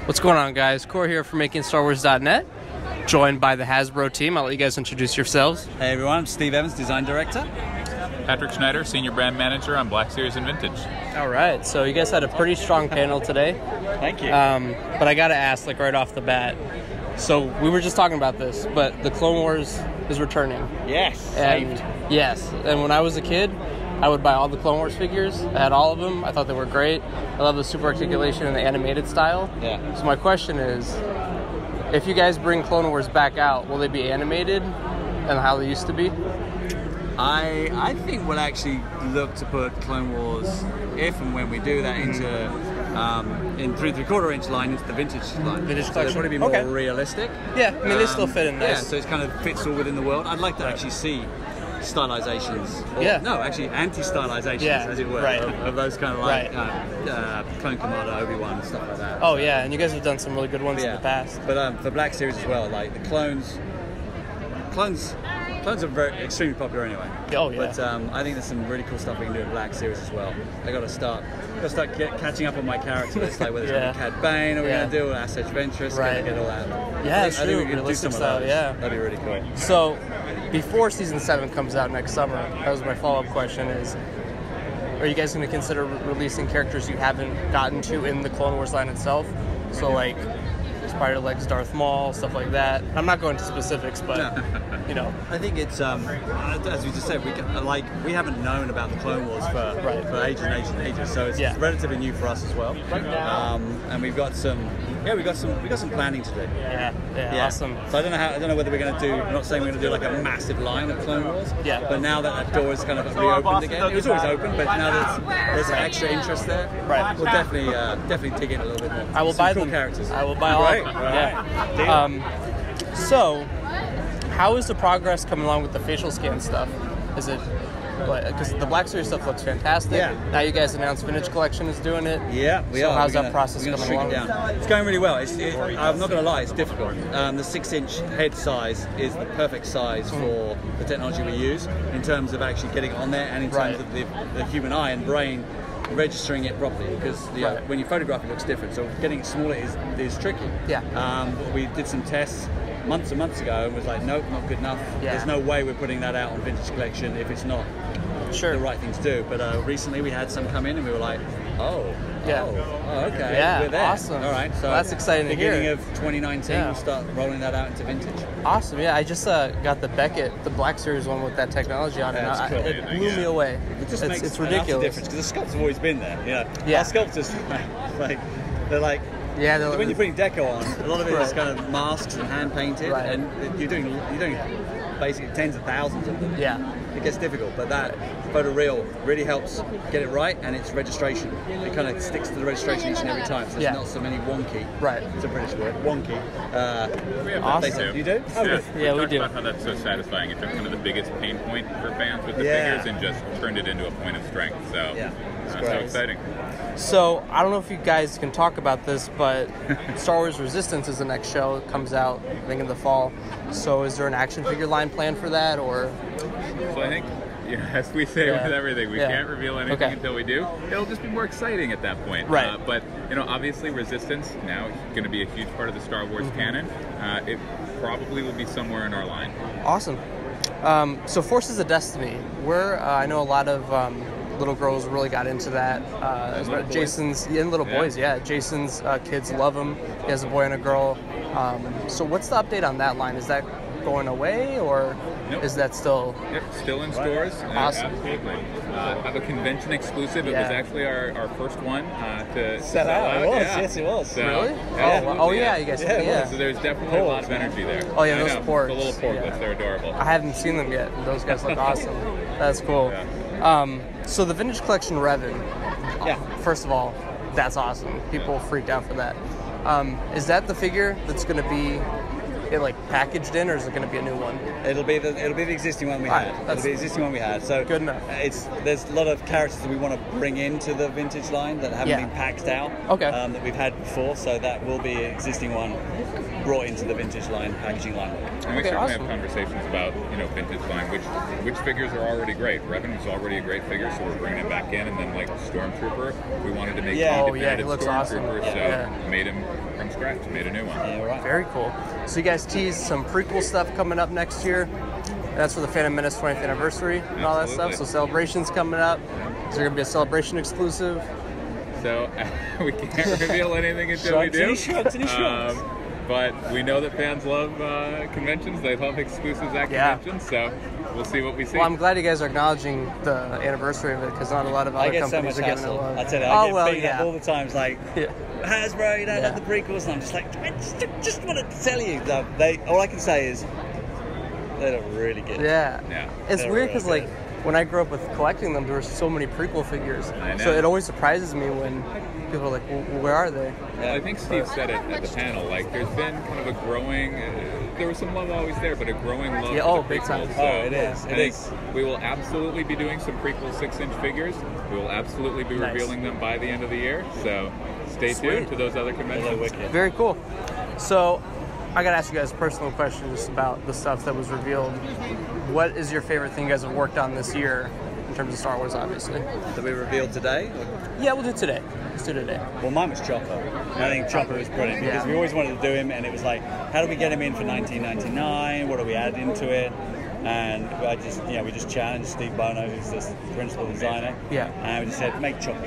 What's going on, guys? Corey here from MakingStarWars.net, joined by the Hasbro team. I'll let you guys introduce yourselves. Hey everyone, I'm Steve Evans, Design Director. Patrick Schneider, Senior Brand Manager on Black Series and Vintage. All right, so you guys had a pretty strong panel today. Thank you. But I gotta ask, like right off the bat, so we were just talking about this, but the Clone Wars is returning. Yes, And yes, and when I was a kid, I would buy all the Clone Wars figures. I had all of them. I thought they were great. I love the super articulation and the animated style. Yeah. So my question is, if you guys bring Clone Wars back out, will they be animated and how they used to be? I think we'll actually look to put Clone Wars, if and when we do that, into in 3 3/4 inch line into the vintage line. Vintage so they'll collection? probably be more Okay. realistic. Yeah, I mean, they still fit in nice. Yeah, so it kind of fits all within the world. I'd like to actually see stylizations. Or, Yeah. No, actually anti-stylizations, Yeah, as it were, right. of those kind of like Right. Clone Commander, Obi-Wan, stuff like that. Oh yeah, and you guys have done some really good ones Yeah. in the past. But for Black Series as well, like the clones are extremely popular anyway. Oh yeah. But I think there's some really cool stuff we can do in Black Series as well. I got to start catching up on my character list, like whether it's going to be Cad Bane or we're going to do Asajj Ventress, Right. get all that. Yeah, I think we could do realistic some of style, those. yeah. That'd be really cool. So, before Season 7 comes out next summer, that was my follow-up question is, are you guys going to consider releasing characters you haven't gotten to in the Clone Wars line itself? So, like, Spider-Legs, Darth Maul, stuff like that. I'm not going to specifics, but, you know. I think it's, as we just said, we haven't known about the Clone Wars for ages and ages and ages, so it's relatively new for us as well. And we've got some planning to do. Yeah, awesome. So I don't know whether we're going to do. I'm not saying we're going to do like a massive line of Clone Wars. Yeah. But now that door is kind of reopened again, it was always open, but now that there's extra interest there, we'll definitely dig in a little bit more. I will Some buy cool them. characters. I will buy all of them. Right. Yeah. So, how is the progress coming along with the facial scan stuff? Is it because the Black Series stuff looks fantastic? Yeah. Now you guys announced Vintage Collection is doing it. Yeah, we so are. How's that process coming along? It's going really well. I'm not going to lie, it's difficult. The 6-inch head size is the perfect size for the technology we use in terms of actually getting it on there and in terms of the human eye and brain registering it properly, because when you photograph it looks different, so getting it smaller is tricky. We did some tests months and months ago and was like, nope, not good enough. There's no way we're putting that out on Vintage Collection if it's not the right thing to do. But recently we had some come in and we were like, okay, we're there. Awesome. All right, so that's exciting to hear. Beginning of 2019 we'll start rolling that out into Vintage. Awesome. Yeah, I just got the Beckett, the Black Series one with that technology on it. Cool. It blew me away. It just makes it's ridiculous difference because the sculpts have always been there. Our sculptors, they're like. Yeah, when you're putting deco on, a lot of it is kind of masks and hand painted, and you're doing basically tens of thousands of them. Yeah, it gets difficult, but that photoreal really helps get it right, and it's registration. It kind of sticks to the registration each and every time, so there's not so many wonky. Right, it's a British word, wonky. We have awesome. You do? Yeah, we do. About how that's so satisfying. It took kind of the biggest pain point for fans with the figures and just turned it into a point of strength. So it's so exciting. So, I don't know if you guys can talk about this, but Star Wars Resistance is the next show. It comes out, I think, in the fall. So, is there an action figure line planned for that, or? So I think, as we say with everything, we can't reveal anything until we do. It'll just be more exciting at that point. Right. But, obviously Resistance now is going to be a huge part of the Star Wars canon. It probably will be somewhere in our line. Awesome. So, Forces of Destiny. I know a lot of little girls really got into that. Jason's boys. Jason's kids love him. He has a boy and a girl. So what's the update on that line? Is that going away, or is that still? Still in stores. Awesome. Absolutely. Have a convention exclusive. It was actually our first one to sell out. It was. Yes, it was. So, really? You guys. So there's definitely a lot of energy there. Oh yeah, those porgs. The little porglets, they're adorable. I haven't seen them yet. Those guys look awesome. That's cool. So the Vintage Collection Revan. First of all, that's awesome. People freaked out for that. Is that the figure that's going to be packaged in, or is it going to be a new one? It'll be the existing one we had. It'll be the existing one we had. So good enough. There's a lot of characters that we want to bring into the Vintage line that haven't been packed out. That we've had before. So that will be an existing one brought into the Vintage line, packaging line. And we certainly have conversations about Vintage line, which figures are already great. Revan was already a great figure, so we're bringing him back in. And then Stormtrooper, we wanted to make definitive he looks Stormtrooper, awesome. so made him from scratch, made a new one. Yeah, right. Very cool. So you guys teased some prequel stuff coming up next year. And that's for the Phantom Menace 20th anniversary and all that stuff. So Celebration's coming up. Is there going to be a Celebration exclusive? So we can't reveal anything until we do. But we know that fans love conventions. They love exclusives at conventions. So we'll see what we see. Well, I'm glad you guys are acknowledging the anniversary of it, because not a lot of other companies are giving it love. I tell you, I get beat up all the time. It's like, Hasbro, you don't have the prequels. And I'm just like, I just want to tell you that all I can say is they look really good. Yeah. It's weird because like when I grew up with collecting them, there were so many prequel figures. I know. So it always surprises me when people are like, well, where are they? Well, I think Steve said it at the panel. Like, there's been kind of a growing. There was some love always there, but a growing love for the big time. prequels. So it is. I think we will absolutely be doing some prequel 6-inch figures. We will absolutely be revealing them by the end of the year. So stay tuned to those other conventions. Very cool. So I got to ask you guys personal questions about the stuff that was revealed. What is your favorite thing you guys have worked on this year in terms of Star Wars, obviously? That we revealed today? Yeah, we'll do it today. Let's do it today. Well, mine was Chopper. I think Chopper was brilliant because we always wanted to do him, and it was like, how do we get him in for 1999? What do we add into it? And we just challenged Steve Bono, who's the principal designer. Yeah. And we just said, make Chopper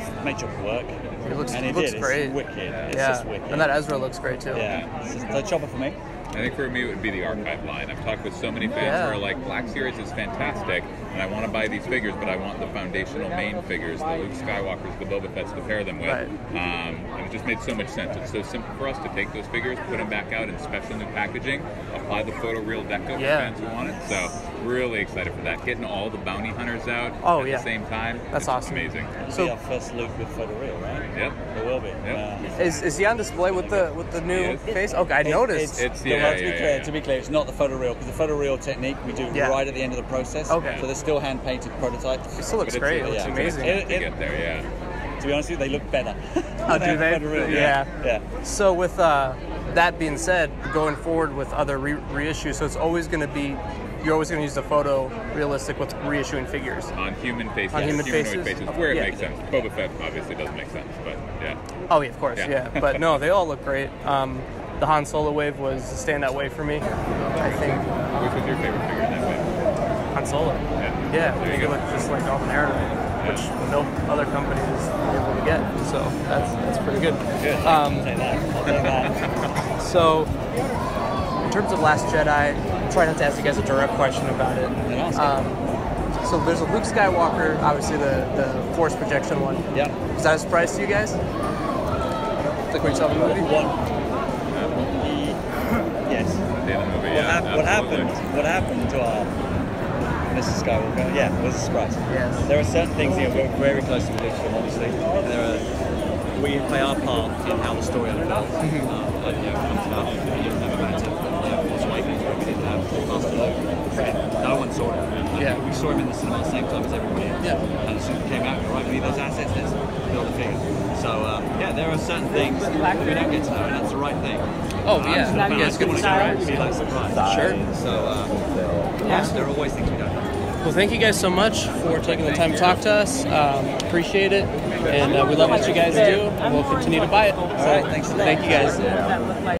work. It looks great. It's wicked. It's just wicked. And that Ezra looks great too. Yeah. It's just Chopper for me. I think for me it would be the archive line. I've talked with so many fans who are like, Black Series is fantastic, and I want to buy these figures, but I want the foundational main figures, the Luke Skywalkers, the Boba Fett's to pair them with. Right. And it just made so much sense. It's so simple for us to take those figures, put them back out in special new packaging, apply the photoreal deco for fans who want it. So really excited for that. Getting all the bounty hunters out at the same time. That's awesome. Amazing. It'll be our first Luke with photoreal, right? Yep. It will be. Yep. Is he on display with the new face? Okay, I noticed. To be clear, it's not the photoreal, because the photoreal technique we do right at the end of the process. Okay. So they're still hand-painted prototypes. It still looks great. It looks amazing. To get there, To be honest with you, they look better. Oh, do they? Yeah. So with that being said, going forward with other reissues, so it's always going to be, you're always going to use the photo realistic with reissuing figures. On human faces. On human faces. Where it makes sense. Boba Fett obviously doesn't make sense, but Oh, yeah, of course, But no, they all look great. The Han Solo wave was a standout wave for me, I think. Which was your favorite figure in that wave? Han Solo. Yeah, there you go. Looked just like all the narrative, which no other company is able to get. So that's pretty good. I'll take that. So, in terms of Last Jedi, I'm trying not to ask you guys a direct question about it. So there's a Luke Skywalker, obviously the Force projection one. Yeah. Was that a surprise to you guys? Like when you saw the movie? Yes. What happened to our Mrs. Skywalker? Yeah, it was a surprise. Yes. There are certain things here we're very close to Lucasfilm, obviously. We play our part in how the story unfolds. And it comes about. We didn't have a matter. Force Awakens, where we didn't have Master Luke. No one saw it. We saw him in the cinema at the same time as everybody else. And as soon as it came out, right, we need those assets, let's build a figure. So, there are certain things that we don't get to know, and that's the right thing. Oh, yeah. It's good to see that surprise. Sure. So, there are always things we don't know. Well, thank you guys so much for taking the time to talk to us. Appreciate it. And we love what you guys do, and we'll continue to buy it. So, All right, thanks. Thank you guys.